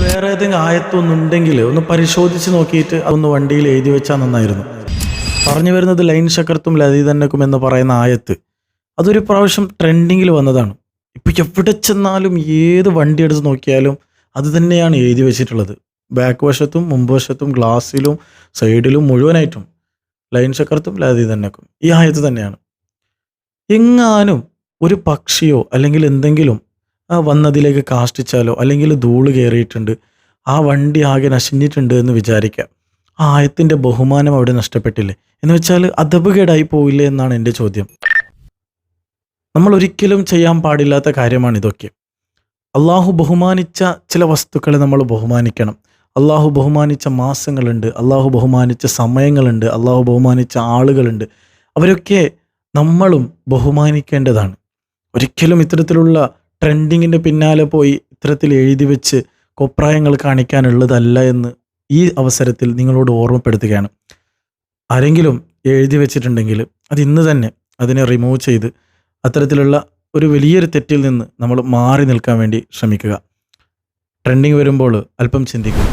വേറെ ഏതെങ്കിലും ആയത്തൊന്നുണ്ടെങ്കിൽ ഒന്ന് പരിശോധിച്ച് നോക്കിയിട്ട് അതൊന്ന് വണ്ടിയിൽ എഴുതി വെച്ചാൽ നന്നായിരുന്നു. പറഞ്ഞു വരുന്നത് ലൈൻ ശക്കർത്തും ലതീതന്നക്കും എന്ന് പറയുന്ന ആയത്ത് അതൊരു പ്രാവശ്യം ട്രെൻഡിങ്ങിൽ വന്നതാണ്. ഇപ്പം എവിടെ ചെന്നാലും ഏത് വണ്ടി എടുത്ത് നോക്കിയാലും അത് തന്നെയാണ് എഴുതി വെച്ചിട്ടുള്ളത്. ബാക്ക് വശത്തും മുമ്പ് വശത്തും ഗ്ലാസ്സിലും സൈഡിലും മുഴുവനായിട്ടും ലൈൻ ശക്കർത്തും ലതീതന്നക്കും ഈ ആയത്ത് തന്നെയാണ്. എങ്ങാനും ഒരു പക്ഷിയോ അല്ലെങ്കിൽ എന്തെങ്കിലും വന്നതിലേക്ക് കാഷ്ടിച്ചാലോ അല്ലെങ്കിൽ ധൂള് കയറിയിട്ടുണ്ട്, ആ വണ്ടി ആകെ നശിഞ്ഞിട്ടുണ്ട് എന്ന് വിചാരിക്കാം. ആ ആയത്തിൻ്റെ ബഹുമാനം അവിടെ നഷ്ടപ്പെട്ടില്ലേ? എന്ന് വെച്ചാൽ അദബുകേടായി പോയില്ലേ എന്നാണ് എൻ്റെ ചോദ്യം. നമ്മൾ ഒരിക്കലും ചെയ്യാൻ പാടില്ലാത്ത കാര്യമാണ് ഇതൊക്കെ. അള്ളാഹു ബഹുമാനിച്ച ചില വസ്തുക്കളെ നമ്മൾ ബഹുമാനിക്കണം. അള്ളാഹു ബഹുമാനിച്ച മാസങ്ങളുണ്ട്, അള്ളാഹു ബഹുമാനിച്ച സമയങ്ങളുണ്ട്, അള്ളാഹു ബഹുമാനിച്ച ആളുകളുണ്ട്. അവരൊക്കെ നമ്മളും ബഹുമാനിക്കേണ്ടതാണ്. ഒരിക്കലും ഇത്തരത്തിലുള്ള ട്രെൻഡിങ്ങിൻ്റെ പിന്നാലെ പോയി ഇത്തരത്തിൽ എഴുതി വെച്ച് കോപ്രായങ്ങൾ കാണിക്കാനുള്ളതല്ല എന്ന് ഈ അവസരത്തിൽ നിങ്ങളോട് ഓർമ്മപ്പെടുത്തുകയാണ്. ആരെങ്കിലും എഴുതി വെച്ചിട്ടുണ്ടെങ്കിൽ അത് ഇന്ന് തന്നെ അതിനെ റിമൂവ് ചെയ്ത് അത്തരത്തിലുള്ള ഒരു വലിയൊരു തെറ്റിൽ നിന്ന് നമ്മൾ മാറി നിൽക്കാൻ വേണ്ടി ശ്രമിക്കുക. ട്രെൻഡിങ് വരുമ്പോൾ അല്പം ചിന്തിക്കുക.